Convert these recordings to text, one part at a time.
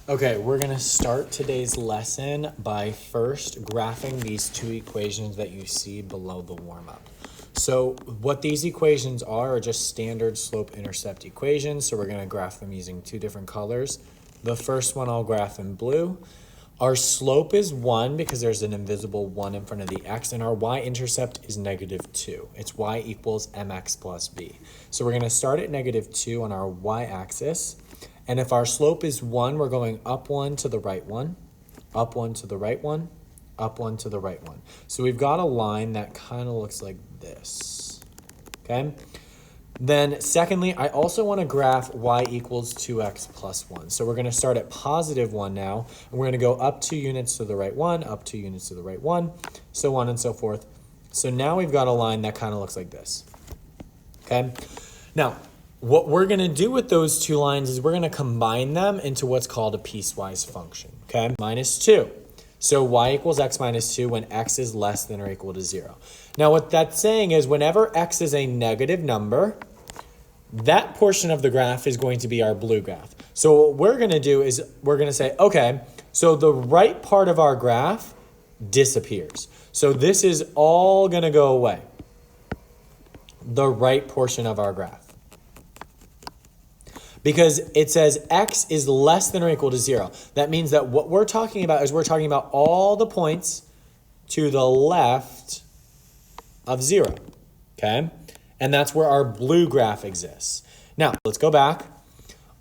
Okay, we're gonna start today's lesson by first graphing these two equations that you see below the warm-up. So what these equations are just standard slope-intercept equations. So we're gonna graph them using two different colors. The first one I'll graph in blue. Our slope is 1 because there's an invisible 1 in front of the x, and our y-intercept is -2. It's y equals mx plus b. So we're gonna start at -2 on our y-axis. And if our slope is 1, we're going up 1 to the right 1, up 1 to the right 1, up 1 to the right 1. So we've got a line that kind of looks like this, okay? Then secondly, I also want to graph y equals 2x plus 1. So we're going to start at +1 now, and we're going to go up 2 units to the right 1, up 2 units to the right 1, so on and so forth. So now we've got a line that kind of looks like this, okay? Now, what we're going to do with those two lines is we're going to combine them into what's called a piecewise function, okay? -2. So y equals x minus 2 when x is less than or equal to 0. Now what that's saying is whenever x is a negative number, that portion of the graph is going to be our blue graph. So what we're going to do is we're going to say, okay, so the right part of our graph disappears. So this is all going to go away, the right portion of our graph. Because it says x is less than or equal to 0. That means that what we're talking about is we're talking about all the points to the left of 0, okay? And that's where our blue graph exists. Now, let's go back.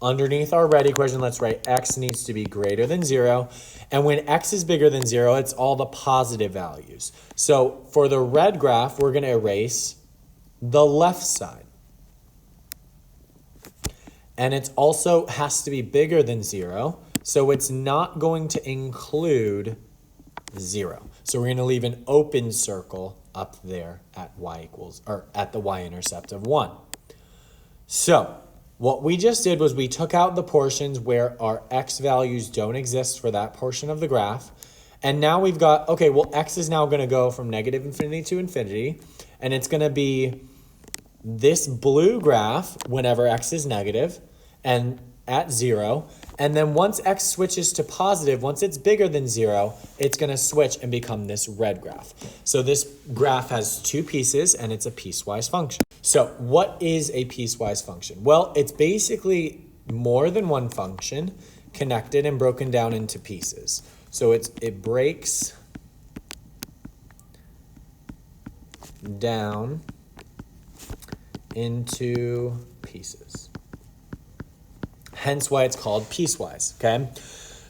Underneath our red equation, let's write x needs to be greater than 0. And when x is bigger than 0, it's all the positive values. So for the red graph, we're going to erase the left side. And it also has to be bigger than 0, so it's not going to include 0. So we're going to leave an open circle up there at at the y-intercept of 1. So what we just did was we took out the portions where our x values don't exist for that portion of the graph. And now we've got, okay, well, x is now going to go from -infinity to infinity, and it's going to be this blue graph whenever x is negative and at 0. And then once x switches to positive, once it's bigger than 0, it's going to switch and become this red graph. So this graph has two pieces and it's a piecewise function. So what is a piecewise function? Well, it's basically more than one function connected and broken down into pieces. So it breaks down into pieces. Hence why it's called piecewise, okay?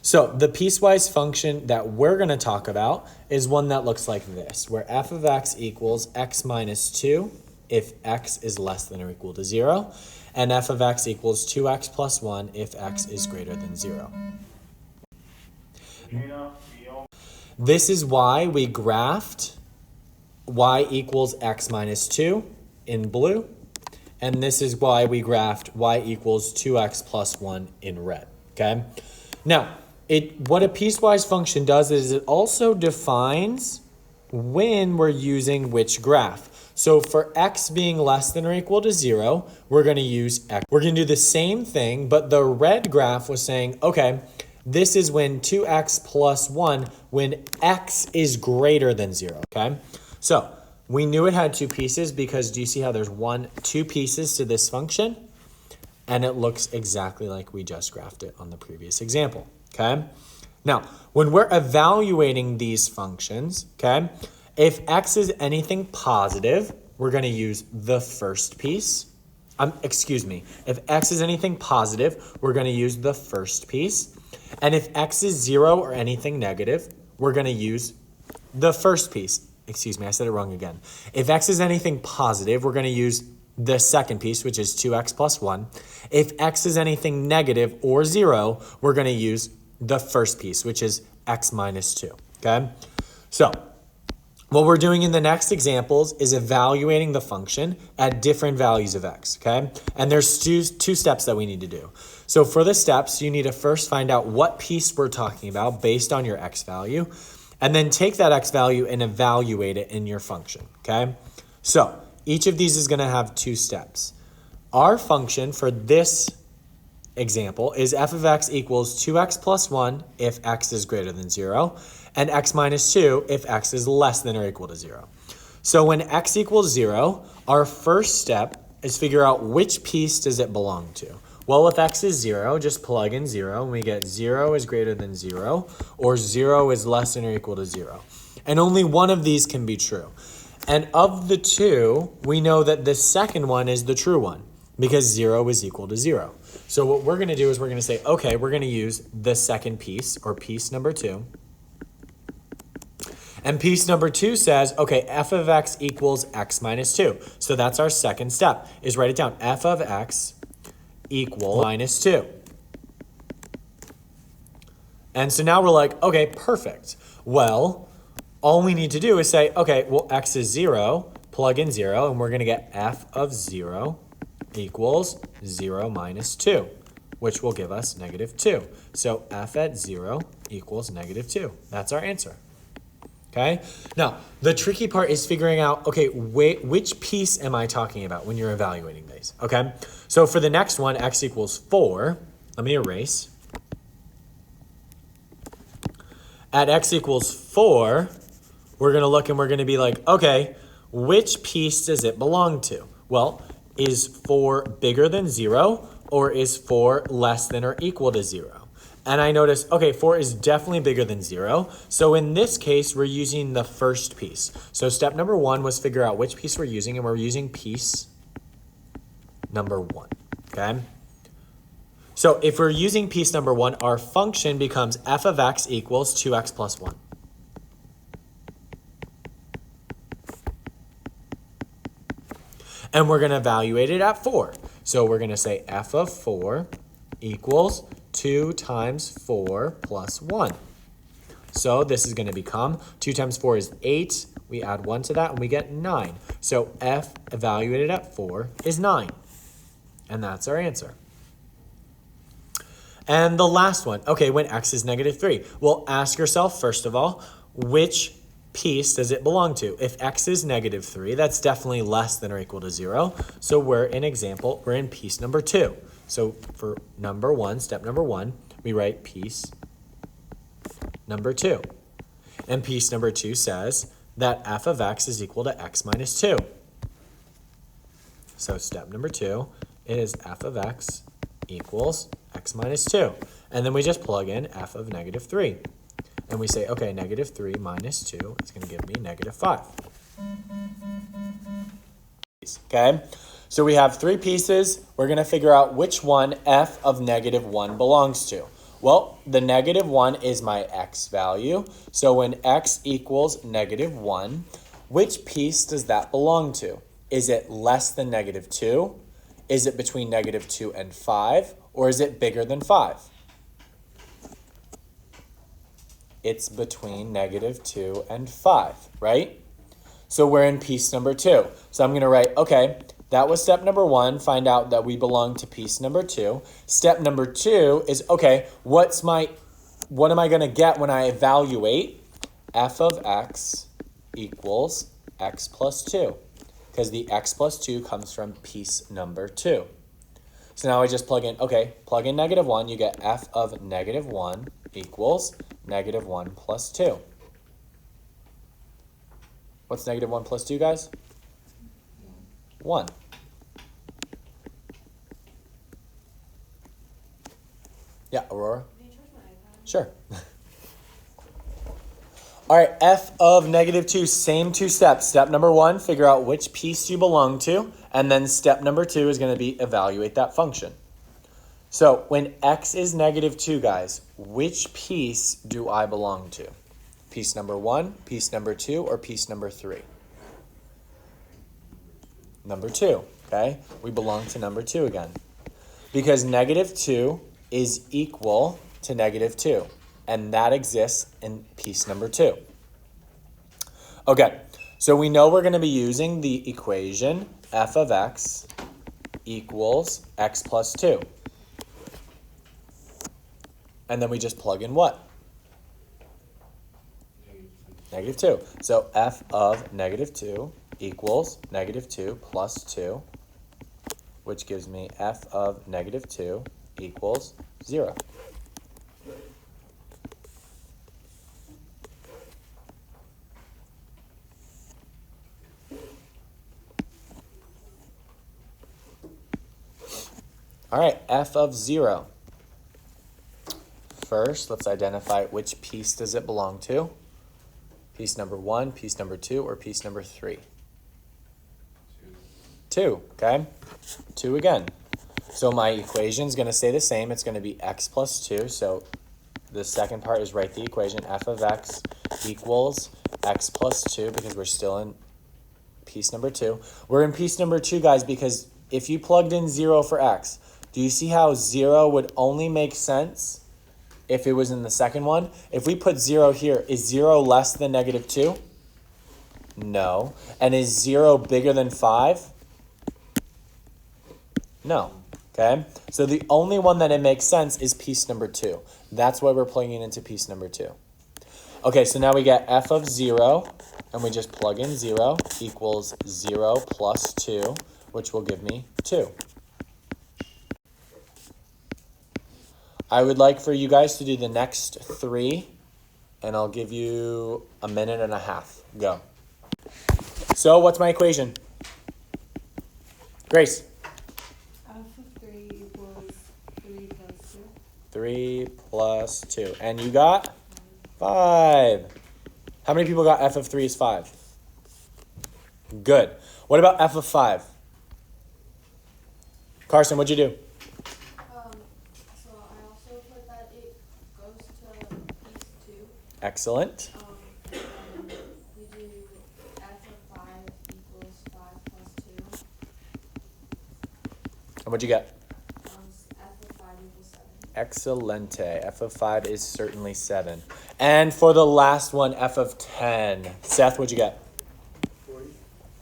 So the piecewise function that we're going to talk about is one that looks like this, where f of x equals x minus 2 if x is less than or equal to 0, and f of x equals 2x plus 1 if x is greater than 0. This is why we graphed y equals x minus 2 in blue. And this is why we graphed y equals 2x plus 1 in red, okay? Now, what a piecewise function does is it also defines when we're using which graph. So for x being less than or equal to 0, we're going to use x. We're going to do the same thing, but the red graph was saying, okay, this is when 2x plus 1 when x is greater than 0, okay? So we knew it had two pieces because do you see how there's two pieces to this function? And it looks exactly like we just graphed it on the previous example, okay? Now, when we're evaluating these functions, okay, if x is anything positive, we're going to use the first piece. If x is anything positive, we're going to use the first piece. And if x is 0 or anything negative, we're going to use the first piece. I said it wrong again. If x is anything positive, we're going to use the second piece, which is 2x plus 1. If x is anything negative or 0, we're going to use the first piece, which is x minus 2, okay? So what we're doing in the next examples is evaluating the function at different values of x, okay? And there's two steps that we need to do. So for the steps, you need to first find out what piece we're talking about based on your x value, and then take that x value and evaluate it in your function, okay? So each of these is going to have two steps. Our function for this example is f of x equals 2x plus 1 if x is greater than 0, and x minus 2 if x is less than or equal to 0. So when x equals 0, our first step is figure out which piece does it belong to. Well, if x is 0, just plug in 0, and we get 0 is greater than 0, or 0 is less than or equal to 0. And only one of these can be true. And of the two, we know that the second one is the true one, because 0 is equal to 0. So what we're going to do is we're going to say, okay, we're going to use the second piece, or piece number 2. And piece number 2 says, okay, f of x equals x minus 2. So that's our second step, is write it down. F of x equals minus 2. And so now we're like, okay, perfect. Well, all we need to do is say, okay, well, x is 0, plug in 0, and we're going to get f of 0 equals 0 minus 2, which will give us negative 2. So f at 0 equals negative 2. That's our answer. Okay? Now, the tricky part is figuring out, okay, which piece am I talking about when you're evaluating these? Okay? So for the next one, x equals 4. Let me erase. At x equals 4, we're going to look and we're going to be like, okay, which piece does it belong to? Well, is 4 bigger than 0, or is 4 less than or equal to 0? And I notice, okay, 4 is definitely bigger than 0. So in this case, we're using the first piece. So step number 1 was figure out which piece we're using, and we're using piece number 1, okay? So if we're using piece number 1, our function becomes f of x equals 2x plus 1. And we're going to evaluate it at 4. So we're going to say f of 4 equals 2 times 4 plus 1. So this is going to become 2 times 4 is 8. We add 1 to that and we get 9. So f evaluated at 4 is 9. And that's our answer. And the last one, okay, when x is negative 3. Well, ask yourself, first of all, which piece does it belong to? If x is negative 3, that's definitely less than or equal to 0. So we're in piece number 2. So for number 1, step number 1, we write piece number 2. And piece number 2 says that f of x is equal to x minus 2. So step number 2 is f of x equals x minus 2. And then we just plug in f of negative 3. And we say, okay, negative 3 minus 2 is going to give me negative 5. Okay, so we have 3 pieces. We're going to figure out which one f of negative 1 belongs to. Well, the negative 1 is my x value. So when x equals negative 1, which piece does that belong to? Is it less than negative 2? Is it between negative 2 and 5? Or is it bigger than 5? It's between negative 2 and 5, right? So we're in piece number 2. So I'm going to write, okay, that was step number 1. Find out that we belong to piece number 2. Step number 2 is, okay, what am I going to get when I evaluate f of x equals x plus 2? Because the x plus 2 comes from piece number 2. So now I just plug in negative 1. You get f of negative 1 equals negative 1 plus 2. What's negative 1 plus 2, guys? 1. Yeah, Aurora? Sure. All right, f of negative 2, same 2 steps. Step number 1, figure out which piece you belong to. And then step number 2 is going to be evaluate that function. So when x is negative 2, guys, which piece do I belong to? Piece number 1, piece number 2, or piece number 3? Number 2, okay? We belong to number 2 again. Because negative 2 is equal to negative 2. And that exists in piece number 2. Okay, so we know we're going to be using the equation f of x equals x plus 2. And then we just plug in what? Negative 2. So f of negative 2 equals negative 2 plus 2, which gives me f of negative 2 equals 0. All right, f of 0. First, let's identify which piece does it belong to. Piece number 1, piece number 2, or piece number 3? 2, okay? 2 again. So my equation is going to stay the same. It's going to be x plus 2. So the second part is write the equation. F of x equals x plus 2 because we're still in piece number 2. We're in piece number 2, guys, because if you plugged in 0 for x, do you see how 0 would only make sense if it was in the second one? If we put 0 here, is 0 less than negative 2? No. And is 0 bigger than 5? No. Okay? So the only one that it makes sense is piece number 2. That's why we're plugging into piece number 2. Okay, so now we get f of 0, and we just plug in 0 equals 0 plus 2, which will give me 2. I would like for you guys to do the next 3, and I'll give you a minute and a half. Go. So what's my equation? Grace? F of 3 equals 3 plus 2. 3 plus 2. And you got 5. How many people got f of 3 is 5? Good. What about f of 5? Carson, what'd you do? So I also put that it goes to piece 2. Excellent. And we do f of 5 equals 5 plus 2. And what'd you get? F of 5 equals 7. Excelente. F of 5 is certainly 7. And for the last one, f of 10. Seth, what'd you get? 40.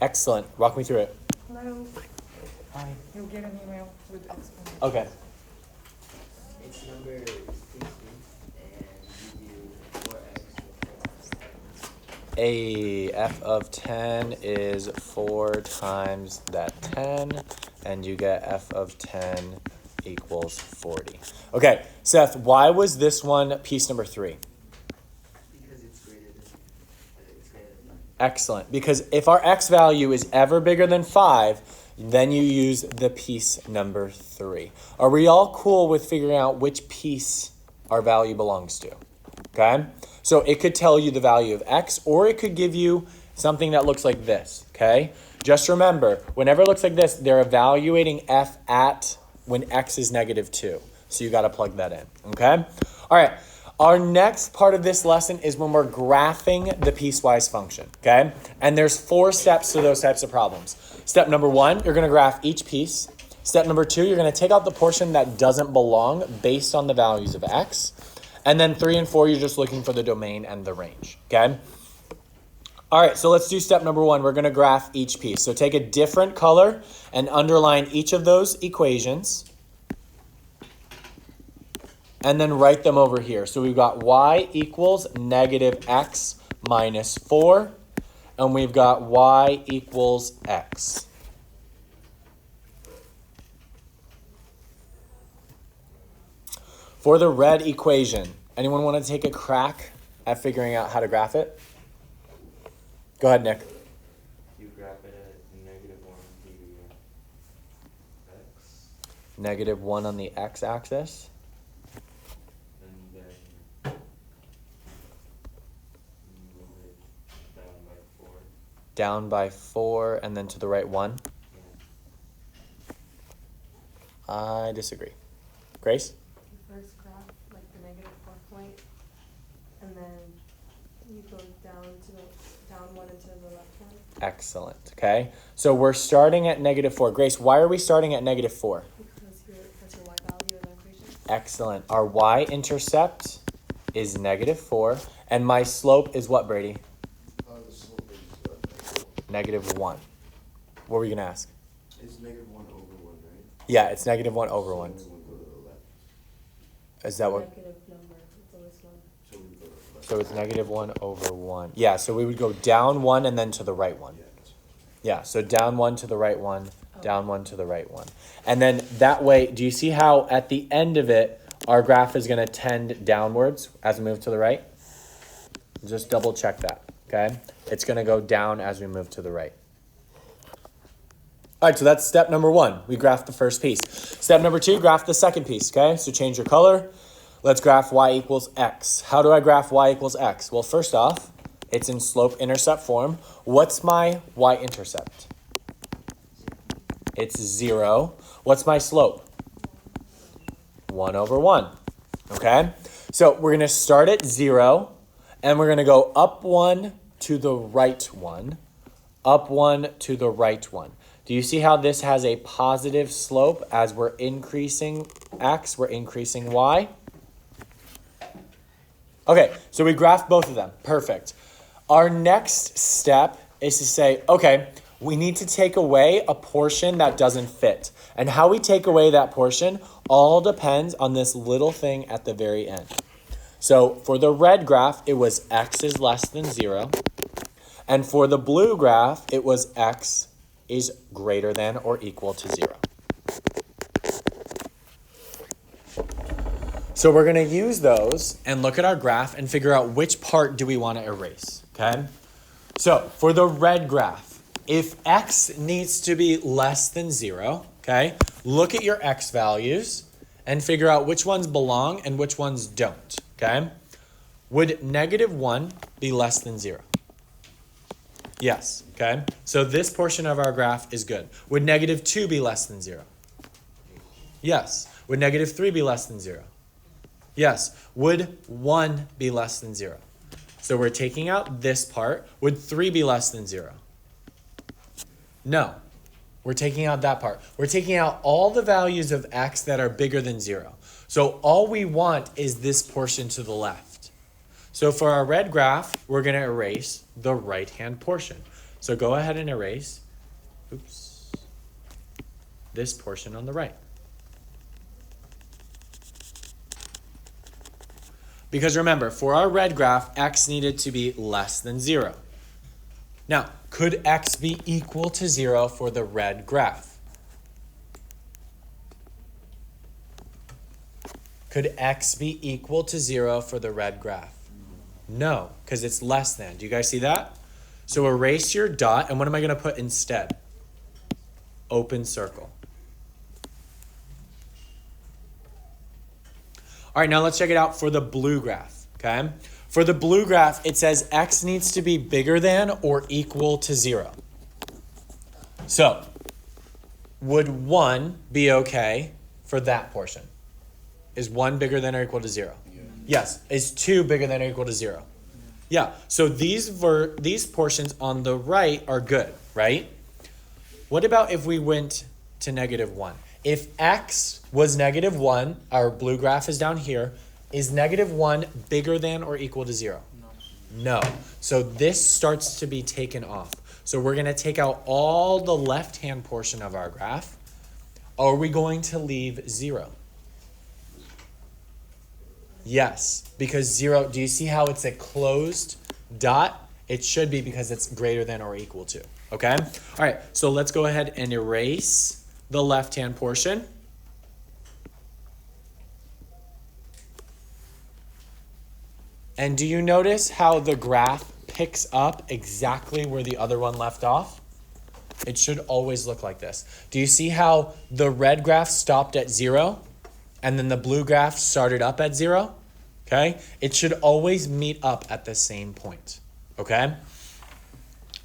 Excellent. Walk me through it. Hello. Hi. You'll get an email with explanation. Okay. Each number is 60, and you do 4x. A f of 10 is 4 times that 10, and you get f of 10 equals 40. Okay, Seth, why was this one piece number 3? Because it's greater than 5. Excellent, because if our x value is ever bigger than 5, then you use the piece number 3. Are we all cool with figuring out which piece our value belongs to? Okay? So it could tell you the value of x, or it could give you something that looks like this, okay? Just remember, whenever it looks like this, they're evaluating f at when x is negative 2. So you got to plug that in, okay? All right, our next part of this lesson is when we're graphing the piecewise function, okay? And there's 4 steps to those types of problems. Step number 1, you're going to graph each piece. Step number 2, you're going to take out the portion that doesn't belong based on the values of x. And then 3 and 4, you're just looking for the domain and the range, okay? All right, so let's do step number 1. We're going to graph each piece. So take a different color and underline each of those equations. And then write them over here. So we've got y equals negative x minus 4. And we've got y equals x. For the red equation, anyone want to take a crack at figuring out how to graph it? Go ahead, Nick. You graph it at negative 1 the x, Negative 1 on the x-axis. and then move it down by 4. Down by 4, and then to the right 1. I disagree. Grace? You first graph like the negative 4 point, and then you go down 1 into the left one. Excellent. Okay. So we're starting at negative 4. Grace, why are we starting at negative 4? Because that's your y value in the equation. Excellent. Our y-intercept is negative 4. And my slope is what, Brady? The slope is Negative 1. What were you going to ask? it's negative 1 over 1, right? Yeah, it's negative 1 over 1. So we go to the left. Is that what? Negative number. It's always 1. So we go to the left. So it's negative 1 over 1. Yeah, so we would go down 1 and then to the right 1. Yeah, that's Yeah, so down 1 to the right 1. down 1 to the right 1. And then that way, do you see how at the end of it, our graph is going to tend downwards as we move to the right? Just double check that, okay? It's going to go down as we move to the right. All right, so that's step number 1. We graphed the first piece. Step number 2, graph the second piece, okay? So change your color. Let's graph y equals x. How do I graph y equals x? Well, first off, it's in slope-intercept form. What's my y-intercept? It's 0. What's my slope? 1 over 1, okay? So we're going to start at 0, and we're going to go up 1 to the right 1, up 1 to the right 1. Do you see how this has a positive slope as we're increasing x, we're increasing y? Okay, so we graphed both of them. Perfect. Our next step is to say, okay, we need to take away a portion that doesn't fit. And how we take away that portion all depends on this little thing at the very end. So for the red graph, it was x is less than 0. And for the blue graph, it was x is greater than or equal to 0. So we're going to use those and look at our graph and figure out which part do we want to erase, okay? So for the red graph, if x needs to be less than 0, okay, look at your x values and figure out which ones belong and which ones don't, okay? Would -1 be less than 0? Yes, okay? So this portion of our graph is good. Would -2 be less than 0? Yes. Would -3 be less than 0? Yes. Would 1 be less than 0? So we're taking out this part. Would 3 be less than 0? No. We're taking out that part. We're taking out all the values of x that are bigger than 0. So all we want is this portion to the left. So for our red graph, we're going to erase the right-hand portion. So go ahead and erase, this portion on the right. Because remember, for our red graph, x needed to be less than 0. Now, could x be equal to 0 for the red graph? Could x be equal to 0 for the red graph? No, because it's less than. Do you guys see that? So erase your dot, and what am I going to put instead? Open circle. All right, now let's check it out for the blue graph, okay? For the blue graph, it says x needs to be bigger than or equal to 0. So, would 1 be okay for that portion? Is 1 bigger than or equal to 0? Yeah. Yes. Is 2 bigger than or equal to 0? Yeah. So these portions on the right are good, right? What about if we went to -1? If x was -1, our blue graph is down here, is -1 bigger than or equal to 0? No. So this starts to be taken off. So we're going to take out all the left-hand portion of our graph. Are we going to leave 0? Yes, because 0, do you see how it's a closed dot? It should be because it's greater than or equal to, okay? All right, so let's go ahead and erase the left-hand portion. And do you notice how the graph picks up exactly where the other one left off? It should always look like this. Do you see how the red graph stopped at 0 and then the blue graph started up at 0? Okay? It should always meet up at the same point. Okay?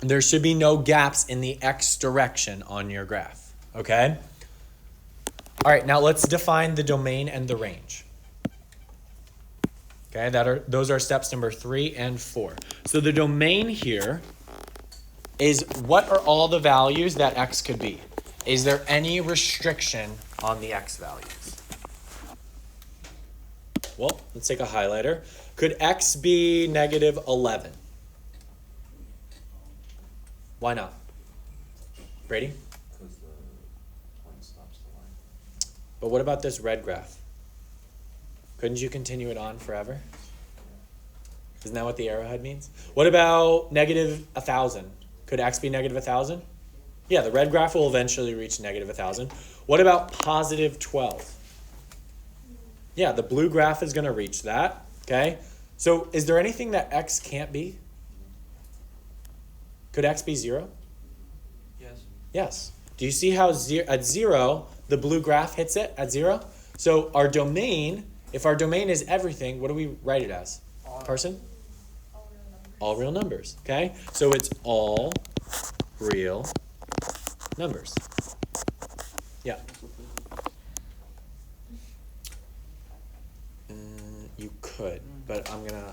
There should be no gaps in the x direction on your graph. Okay? All right, now let's define the domain and the range. Okay, those are steps number 3 and 4. So the domain here is what are all the values that x could be? Is there any restriction on the x values? Well, let's take a highlighter. Could x be -11? Why not? Brady? Because the point stops the line. But what about this red graph? Couldn't you continue it on forever? Isn't that what the arrowhead means? What about -1,000? Could x be -1,000? Yeah, the red graph will eventually reach negative 1,000. What about positive 12? Yeah, the blue graph is going to reach that, okay? So is there anything that x can't be? Could x be 0? Yes. Yes. Do you see how at 0, the blue graph hits it at 0? So our domain, if our domain is everything, what do we write it as? Carson? All real numbers, okay? So it's all real numbers. Yeah. You could, but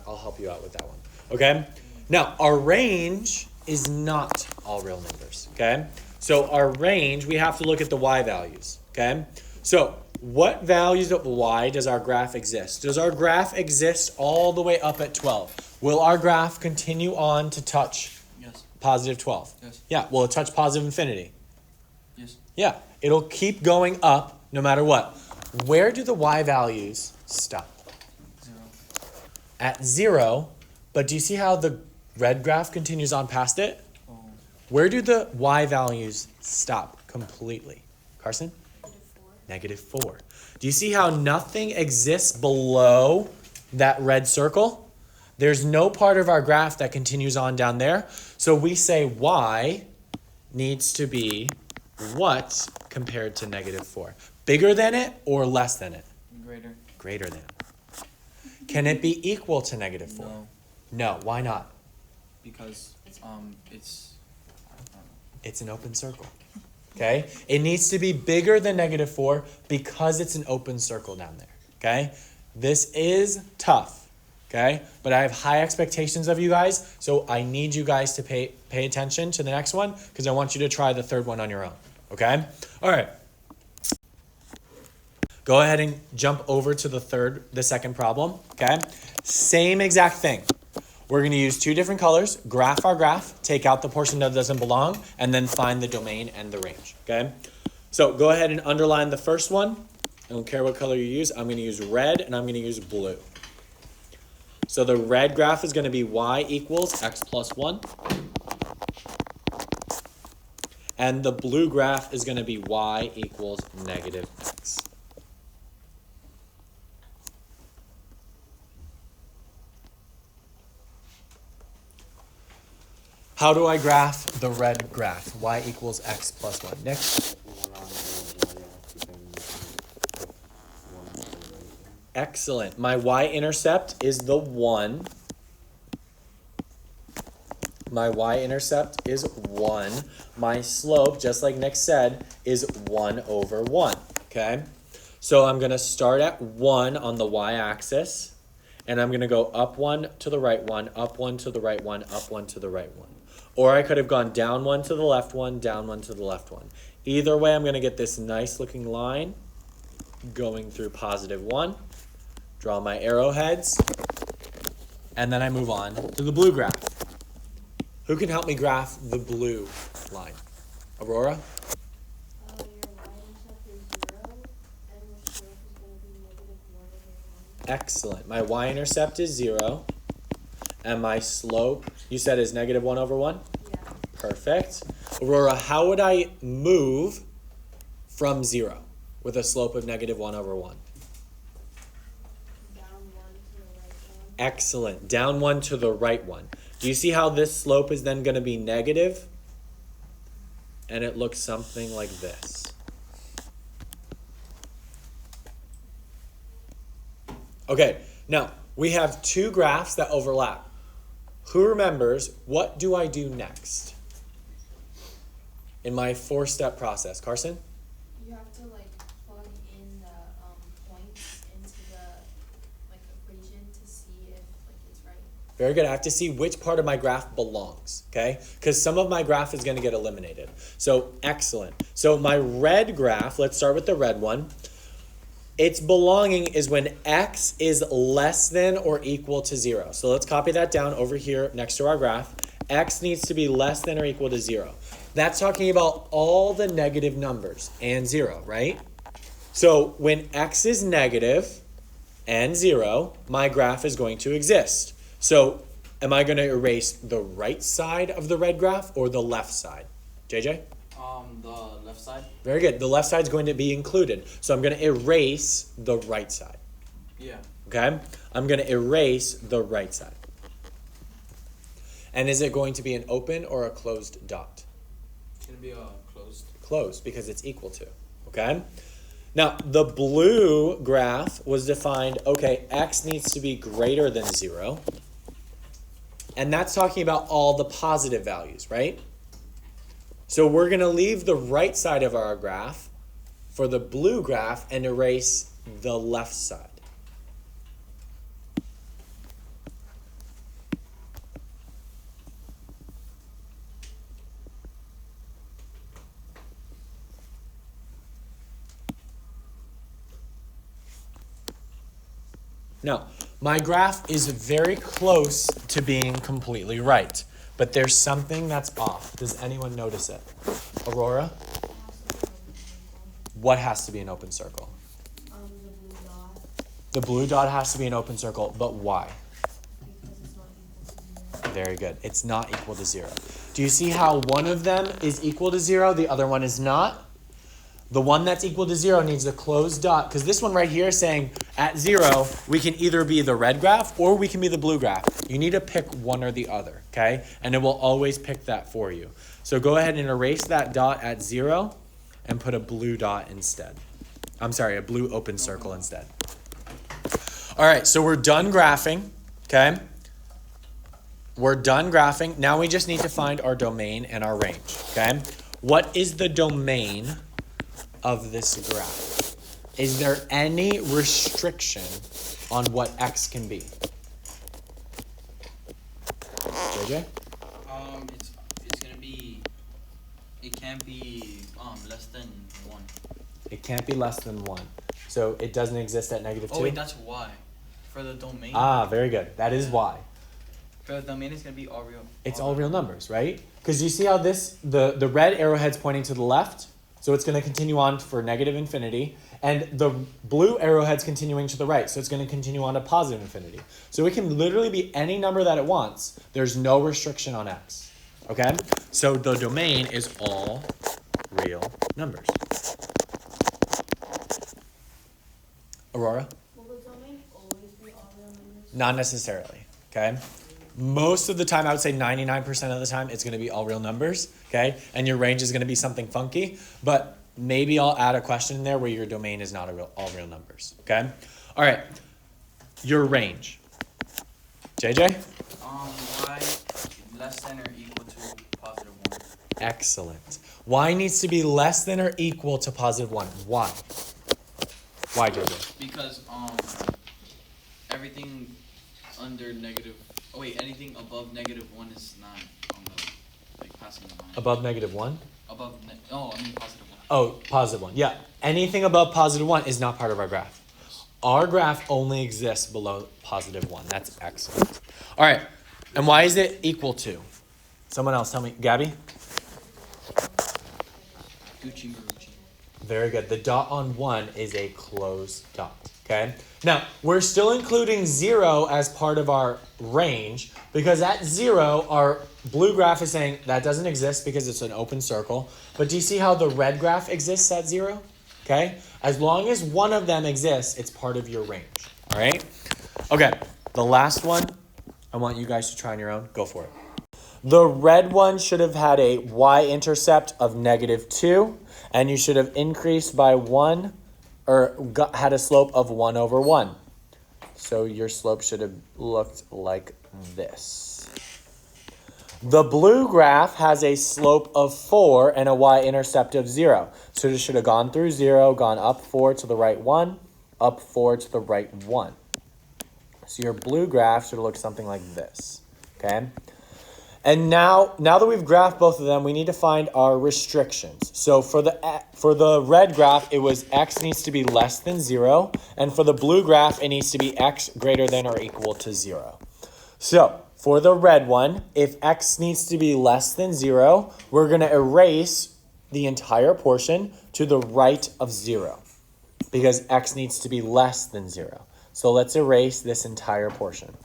I'll help you out with that one. Okay? Now, our range is not all real numbers, okay? So our range, we have to look at the y values, okay? So what values of y does our graph exist? Does our graph exist all the way up at 12? Will our graph continue on to touch positive 12? Yes. Yeah, will it touch positive infinity? Yes. Yeah, it'll keep going up no matter what. Where do the y values stop? 0. At 0, but do you see how the red graph continues on past it? Oh. Where do the y values stop completely? Carson? Negative 4. Do you see how nothing exists below that red circle? There's no part of our graph that continues on down there. So we say y needs to be what compared to negative 4? Bigger than it or less than it? Greater. Greater than. Can it be equal to negative 4? No, No, why not? because it's I don't know. It's an open circle. Okay? It needs to be bigger than negative 4 because it's an open circle down there. Okay? This is tough. Okay? But I have high expectations of you guys, so I need you guys to pay attention to the next one because I want you to try the third one on your own. Okay? All right. Go ahead and jump over to the second problem. Okay? Same exact thing. We're going to use two different colors, graph our graph, take out the portion that doesn't belong, and then find the domain and the range, okay? So go ahead and underline the first one. I don't care what color you use. I'm going to use red and I'm going to use blue. So the red graph is going to be y equals x plus 1. And the blue graph is going to be y equals negative x. How do I graph the red graph? Y equals x plus 1. Nick? Excellent. My y-intercept is the 1. My y-intercept is 1. My slope, just like Nick said, is 1 over 1. Okay? So I'm going to start at 1 on the y-axis. And I'm going to go up 1 to the right 1, up 1 to the right 1, up 1 to the right 1. Or I could have gone down 1 to the left 1, down 1 to the left 1. Either way, I'm going to get this nice looking line going through positive 1. Draw my arrowheads. And then I move on to the blue graph. Who can help me graph the blue line? Aurora? Your y-intercept is 0, and your slope is going to be negative 1 over 1. Excellent. My y-intercept is 0. And my slope, you said, is negative 1 over 1? Yeah. Perfect. Aurora, how would I move from 0 with a slope of negative 1 over 1? Down 1 to the right 1. Excellent. Down 1 to the right 1. Do you see how this slope is then going to be negative? And it looks something like this. Okay, now we have two graphs that overlap. Who remembers what do I do next in my 4-step process? Carson? You have to plug in the points into the equation to see if it's right. Very good. I have to see which part of my graph belongs, okay? Because some of my graph is going to get eliminated. So excellent. So my red graph, let's start with the red one. Its belonging is when x is less than or equal to 0. So let's copy that down over here next to our graph. X needs to be less than or equal to 0. That's talking about all the negative numbers and 0, right? So when x is negative and 0, my graph is going to exist. So am I going to erase the right side of the red graph or the left side? JJ? The left side. Very good. The left side's going to be included. So I'm going to erase the right side. Yeah. Okay? I'm going to erase the right side. And is it going to be an open or a closed dot? It's gonna be closed. Closed, because it's equal to. Okay? Now, the blue graph was defined, okay, x needs to be greater than 0. And that's talking about all the positive values, right? So we're going to leave the right side of our graph for the blue graph and erase the left side. Now, my graph is very close to being completely right, but there's something that's off. Does anyone notice it? Aurora? What has to be an open circle? The blue dot, The blue dot has to be an open circle, but why? because it's not equal to 0. Very good. It's not equal to 0. Do you see how one of them is equal to 0, the other one is not? The one that's equal to 0 needs a closed dot, because this one right here is saying at 0, we can either be the red graph or we can be the blue graph. You need to pick one or the other, okay? And it will always pick that for you. So go ahead and erase that dot at 0 and put a blue dot instead. I'm sorry, a blue open circle instead. All right, so we're done graphing, okay? We're done graphing. Now we just need to find our domain and our range, okay? What is the domain of this graph? Is there any restriction on what x can be? JJ? It's gonna be. It can't be less than 1. It can't be less than 1. So it doesn't exist at -2? Oh wait, that's y. For the domain. Ah, very good. That is y. For the domain, it's gonna be all real. It's all real numbers, right? Because you see how the red arrowhead's pointing to the left? So it's going to continue on for negative infinity. And the blue arrowhead's continuing to the right. So it's going to continue on to positive infinity. So it can literally be any number that it wants. There's no restriction on x. Okay? So the domain is all real numbers. Aurora? Will the domain always be all real numbers? Not necessarily. Okay? Most of the time, I would say 99% of the time, it's going to be all real numbers, okay? And your range is going to be something funky, but maybe I'll add a question in there where your domain is not all real numbers, okay? All right, your range. JJ? Y less than or equal to positive 1. Excellent. Y needs to be less than or equal to positive 1. Why? Why, JJ? Because everything under negative. Oh wait, anything above -1 is not passing the line. Above -1? Above I mean positive 1. Oh, positive 1. Yeah. Anything above positive 1 is not part of our graph. Our graph only exists below positive 1. That's excellent. All right. And why is it equal to? Someone else tell me. Gabby? Gucci Marucci. Very good. The dot on 1 is a closed dot. Okay? Now, we're still including 0 as part of our range because at 0, our blue graph is saying that doesn't exist because it's an open circle. But do you see how the red graph exists at 0? Okay? As long as one of them exists, it's part of your range. All right? Okay. The last one, I want you guys to try on your own. Go for it. The red one should have had a y-intercept of -2, and you should have increased by 1, or had a slope of 1 over 1. So your slope should have looked like this. The blue graph has a slope of 4 and a y-intercept of 0. So it should have gone through 0, gone up 4 to the right 1, up 4 to the right 1. So your blue graph should look something like this, okay? And now that we've graphed both of them, we need to find our restrictions. So for the red graph, it was x needs to be less than 0. And for the blue graph, it needs to be x greater than or equal to 0. So for the red one, if x needs to be less than 0, we're going to erase the entire portion to the right of 0. Because x needs to be less than 0. So let's erase this entire portion.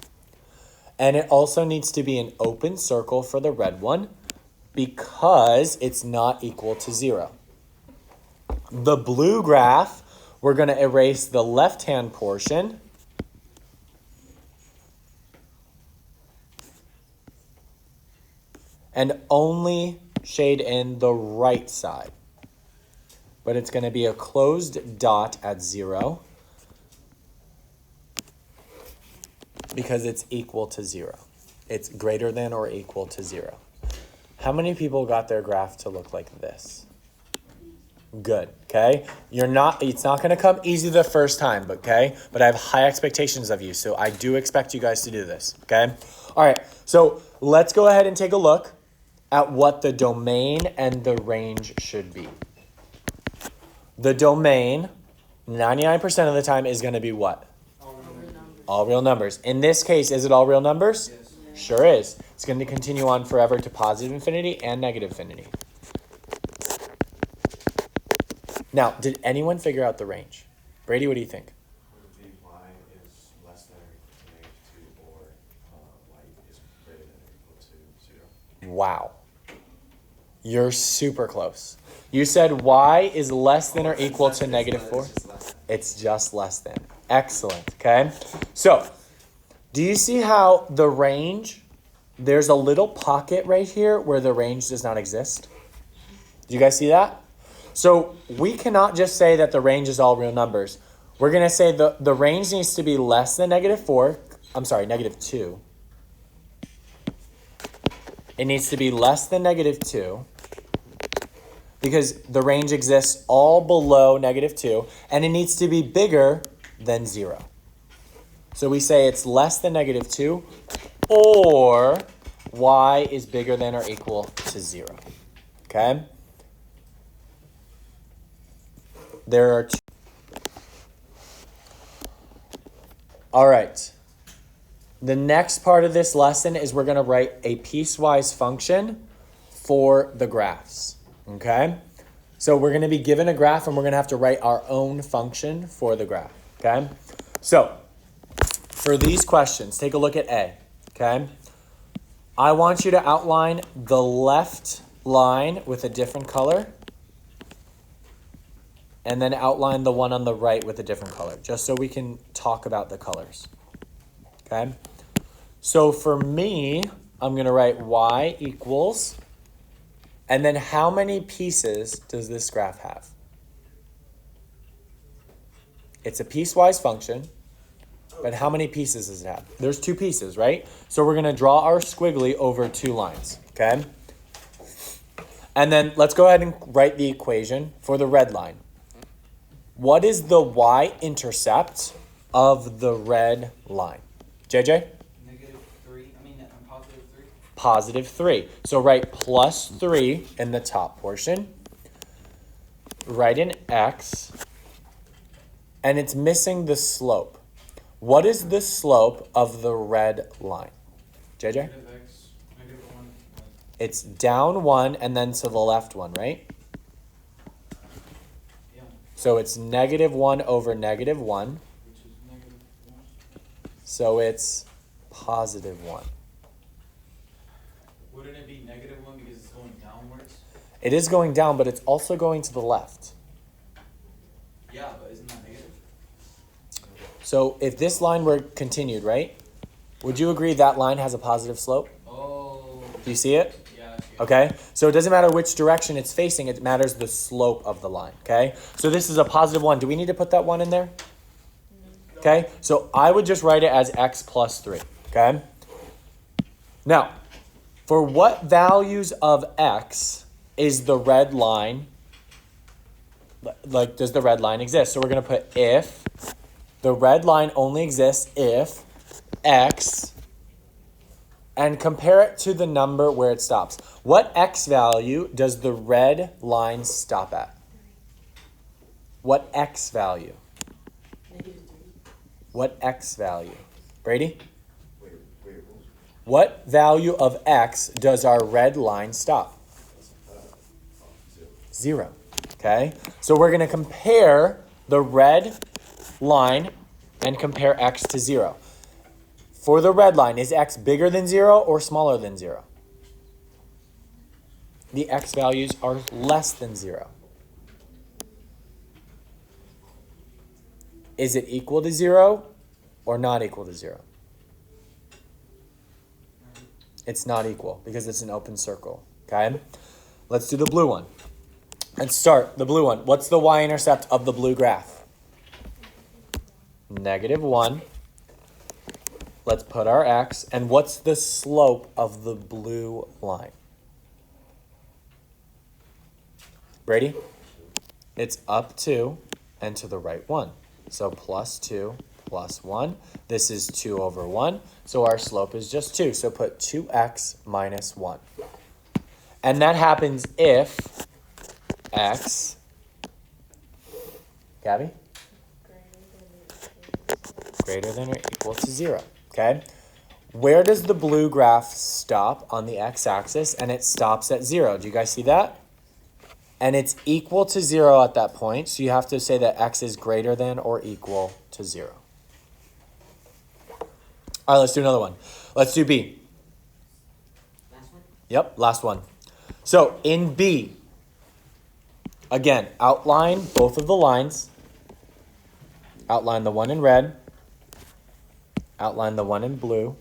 And it also needs to be an open circle for the red one, because it's not equal to 0. The blue graph, we're going to erase the left-hand portion. And only shade in the right side. But it's going to be a closed dot at 0 because it's equal to 0. It's greater than or equal to 0. How many people got their graph to look like this? Good, okay? It's not going to come easy the first time, okay? But I have high expectations of you, so I do expect you guys to do this, okay? All right, so let's go ahead and take a look at what the domain and the range should be. The domain, 99% of the time, is going to be what? All real numbers. In this case, is it all real numbers? Yes. Sure is. It's going to continue on forever to positive infinity and negative infinity. Now, did anyone figure out the range? Brady, what do you think? Would be y is less than or equal to -2, or y is greater than or equal to 0. Wow. You're super close. You said y is less than or equal to -4. It's just less than. Excellent, okay? So, do you see how the range, there's a little pocket right here where the range does not exist? Do you guys see that? So, we cannot just say that the range is all real numbers. We're going to say the range needs to be less than -2. It needs to be less than -2 because the range exists all below -2, and it needs to be bigger than 0. So we say it's less than -2, or y is bigger than or equal to 0. Okay? There are two. All right. The next part of this lesson is we're going to write a piecewise function for the graphs. Okay? So we're going to be given a graph and we're going to have to write our own function for the graph. Okay? So, for these questions, take a look at A. Okay? I want you to outline the left line with a different color and then outline the one on the right with a different color, just so we can talk about the colors. Okay? So for me, I'm going to write y equals, and then how many pieces does this graph have? It's a piecewise function, but how many pieces does it have? There's 2 pieces, right? So we're going to draw our squiggly over 2 lines, okay? And then let's go ahead and write the equation for the red line. What is the y-intercept of the red line? JJ? Positive 3. So write plus 3 in the top portion. Write an x. And it's missing the slope. What is the slope of the red line? JJ? It's down 1 and then to the left 1, right? Yeah. So it's -1 over -1. Which is -1. So it's positive 1. Wouldn't it be -1 because it's going downwards? It is going down, but it's also going to the left. Yeah, but isn't that negative? So if this line were continued, right? Would you agree that line has a positive slope? Oh. Do you see it? Yeah, I see it. Okay, so it doesn't matter which direction it's facing, it matters the slope of the line, okay? So this is a positive 1. Do we need to put that 1 in there? Okay, so I would just write it as x plus 3, okay? Now, for what values of x is the red line, like does the red line exist? So we're going to put if, the red line only exists if x, and compare it to the number where it stops. What x value does the red line stop at? What x value? What x value? Brady? Wait, What value of x does our red line stop? 0. Okay? So we're going to compare the red line and compare x to 0. For the red line, is x bigger than 0 or smaller than 0? the x values are less than 0? Is it equal to 0 or not equal to 0? It's not equal because it's an open circle, okay? Let's do the blue one. Let's start the blue one. What's the y-intercept of the blue graph? -1. Let's put our x. And what's the slope of the blue line? Brady? It's up 2 and to the right 1. So +2 + 1. This is 2 over 1. So our slope is just 2. So put 2x minus 1. And that happens if x, Gabby? Greater than or equal to 0. Okay? Where does the blue graph stop on the x-axis? And it stops at 0. Do you guys see that? And it's equal to 0 at that point. So you have to say that x is greater than or equal to 0. All right, let's do another one. Let's do B. Last one? Yep, last one. So in B, again, outline both of the lines. Outline the one in red. Outline the one in blue.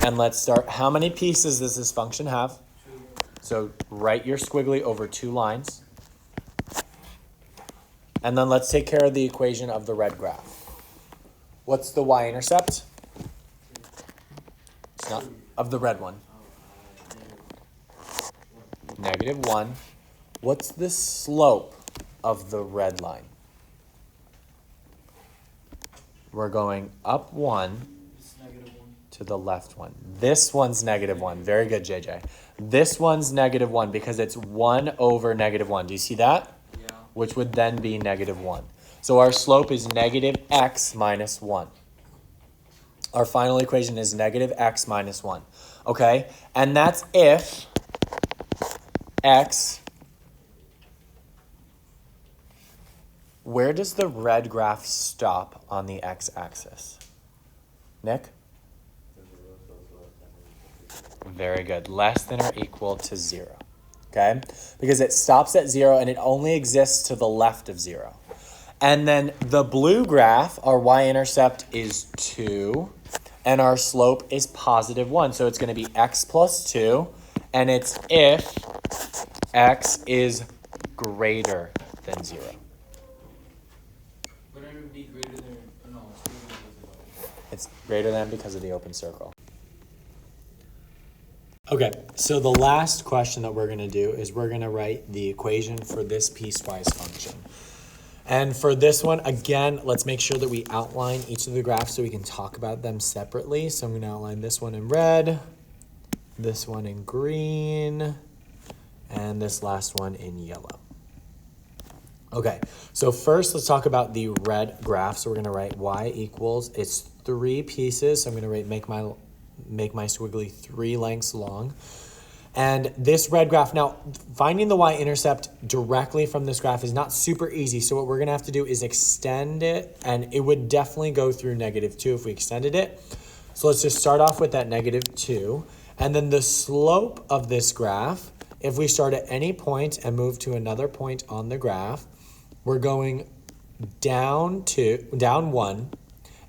And let's start. How many pieces does this function have? So write your squiggly over 2 lines. And then let's take care of the equation of the red graph. What's the y-intercept? It's not of the red one. -1. What's the slope of the red line? We're going up 1 It's -1. to the left 1. This one's -1. Very good, JJ. This one's -1 because it's 1 over -1. Do you see that? Yeah. Which would then be -1. So our slope is -x minus 1. Our final equation is -x minus 1. Okay? And that's if x... Where does the red graph stop on the x-axis? Nick? Very good. Less than or equal to 0. Okay? Because it stops at 0 and it only exists to the left of 0. And then the blue graph, our y-intercept is 2, and our slope is +1. So it's going to be x plus 2, and it's if x is greater than 0. Wouldn't it be greater than, no, it's greater than 0. It's greater than because of the open circle. Okay, so the last question that we're going to do is we're going to write the equation for this piecewise function. And for this one, again, let's make sure that we outline each of the graphs so we can talk about them separately. So I'm going to outline this one in red, this one in green, and this last one in yellow. Okay, so first let's talk about the red graph. So we're going to write y equals, it's 3 pieces. So I'm going to make my squiggly 3 lengths long. And this red graph, now finding the y-intercept directly from this graph is not super easy. So what we're going to have to do is extend it, and it would definitely go through -2 if we extended it. So let's just start off with that -2. And then the slope of this graph, if we start at any point and move to another point on the graph, we're going down 1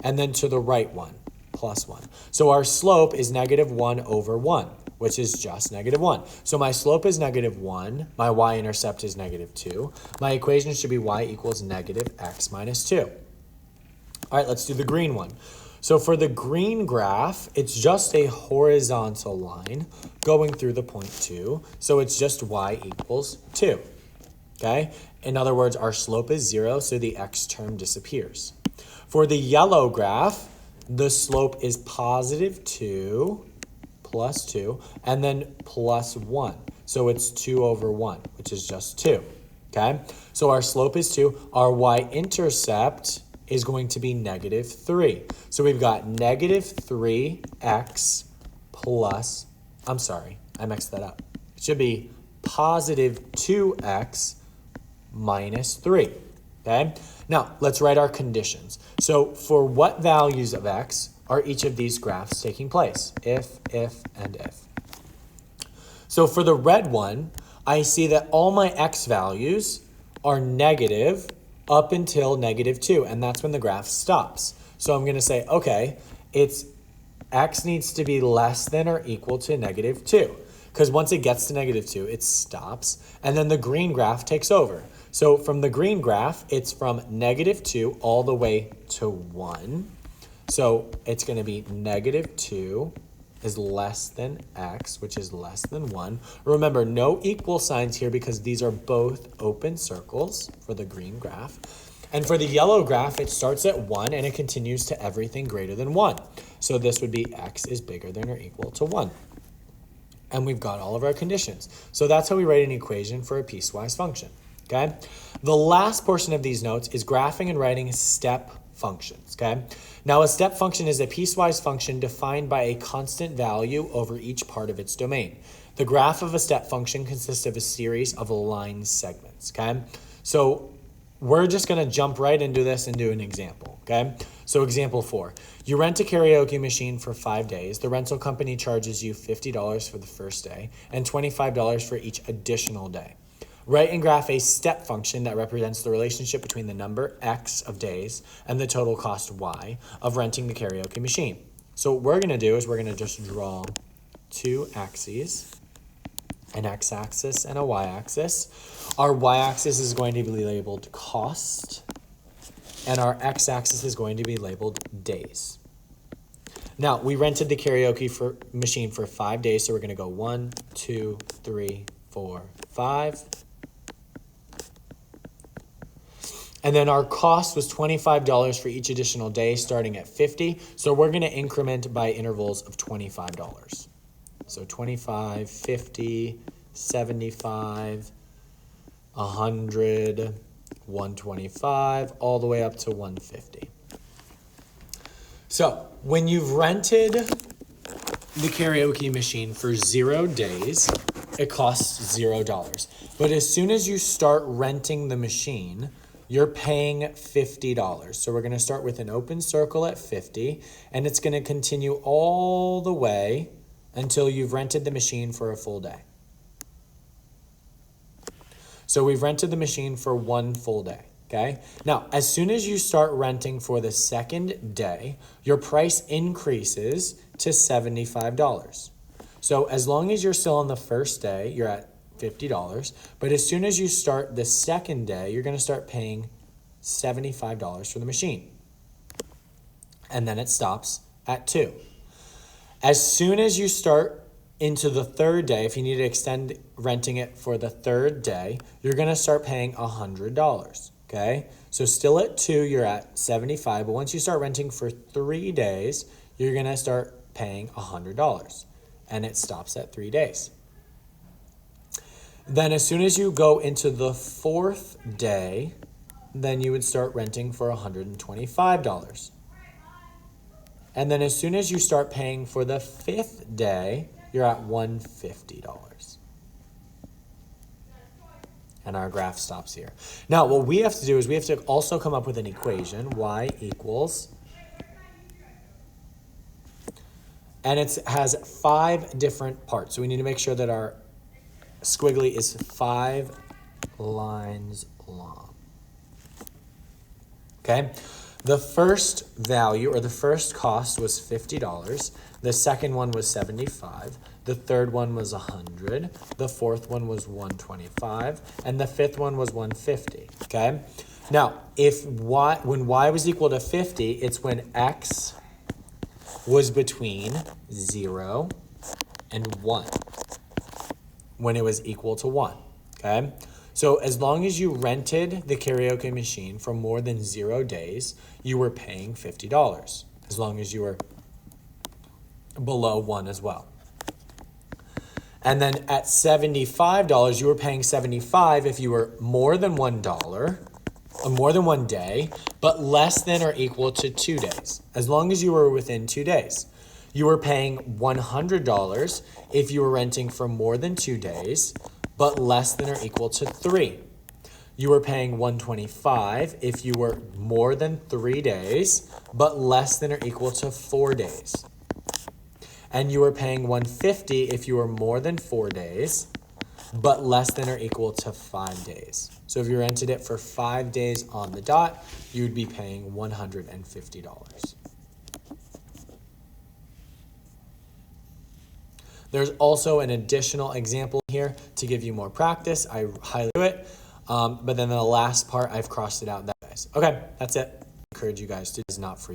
and then to the right 1, +1. So our slope is -1 over 1, which is just -1. So my slope is -1, my y-intercept is -2. My equation should be y equals -x minus 2. All right, let's do the green one. So for the green graph, it's just a horizontal line going through the point 2. So it's just y equals 2. Okay? In other words, our slope is 0, so the x term disappears. For the yellow graph, the slope is +2 plus 2, and then +1. So it's 2 over 1, which is just 2. Okay? So our slope is 2. Our y-intercept is going to be -3. So we've got -3x plus, I'm sorry, I mixed that up. It should be +2x minus 3. Okay? Now, let's write our conditions. So for what values of x are each of these graphs taking place? If, and if. So for the red one, I see that all my x values are negative up until -2, and that's when the graph stops. So I'm going to say, okay, it's x needs to be less than or equal to -2, because once it gets to -2, it stops, and then the green graph takes over. So from the green graph, it's from -2 all the way to 1. So it's going to be -2 is less than x, which is less than 1. Remember, no equal signs here because these are both open circles for the green graph. And for the yellow graph, it starts at 1 and it continues to everything greater than 1. So this would be x is bigger than or equal to 1. And we've got all of our conditions. So that's how we write an equation for a piecewise function, okay? The last portion of these notes is graphing and writing step functions, okay? Now a step function is a piecewise function defined by a constant value over each part of its domain. The graph of a step function consists of a series of line segments, okay? So we're just gonna jump right into this and do an example, okay? So example 4, you rent a karaoke machine for 5 days. The rental company charges you $50 for the first day and $25 for each additional day. Write and graph a step function that represents the relationship between the number x of days and the total cost y of renting the karaoke machine. So what we're going to do is we're going to just draw two axes, an x-axis and a y-axis. Our y-axis is going to be labeled cost, and our x-axis is going to be labeled days. Now, we rented the karaoke machine for 5 days, so we're going to go 1, 2, 3, 4, 5. And then our cost was $25 for each additional day, starting at 50. So we're going to increment by intervals of $25. So 25, 50, 75, 100, 125, all the way up to 150. So when you've rented the karaoke machine for 0 days, it costs $0. But as soon as you start renting the machine, you're paying $50. So we're going to start with an open circle at 50, and it's going to continue all the way until you've rented the machine for a full day. So we've rented the machine for 1 full day, okay? Now, as soon as you start renting for the second day, your price increases to $75. So as long as you're still on the first day, you're at $50, but as soon as you start the second day, you're going to start paying $75 for the machine. And then it stops at 2. As soon as you start into the third day, if you need to extend renting it for the third day, you're going to start paying $100, okay? So still at 2, you're at 75, but once you start renting for 3 days, you're going to start paying $100, and it stops at 3 days. Then as soon as you go into the 4th day, then you would start renting for $125. And then as soon as you start paying for the 5th day, you're at $150. And our graph stops here. Now, what we have to do is we have to also come up with an equation, y equals, and it has 5 different parts. So we need to make sure that our squiggly is 5 lines long. Okay? The first value, or the first cost, was $50. The second one was $75. The third one was $100. The fourth one was $125. And the fifth one was $150. Okay? Now, when y was equal to 50, it's when x was between 0 and 1. When it was equal to 1, okay? So as long as you rented the karaoke machine for more than 0 days, you were paying $50, as long as you were below 1 as well. And then at $75, you were paying $75 if you were more than $1, or more than 1 day, but less than or equal to 2 days, as long as you were within 2 days. You were paying $100 if you were renting for more than 2 days, but less than or equal to 3. You were paying $125 if you were more than 3 days, but less than or equal to 4 days. And you were paying $150 if you were more than 4 days, but less than or equal to 5 days. So if you rented it for 5 days on the dot, you would be paying $150. There's also an additional example here to give you more practice. I highly do it. But then the last part, I've crossed it out. That guys. Okay, that's it. I encourage you guys to. It's not for you.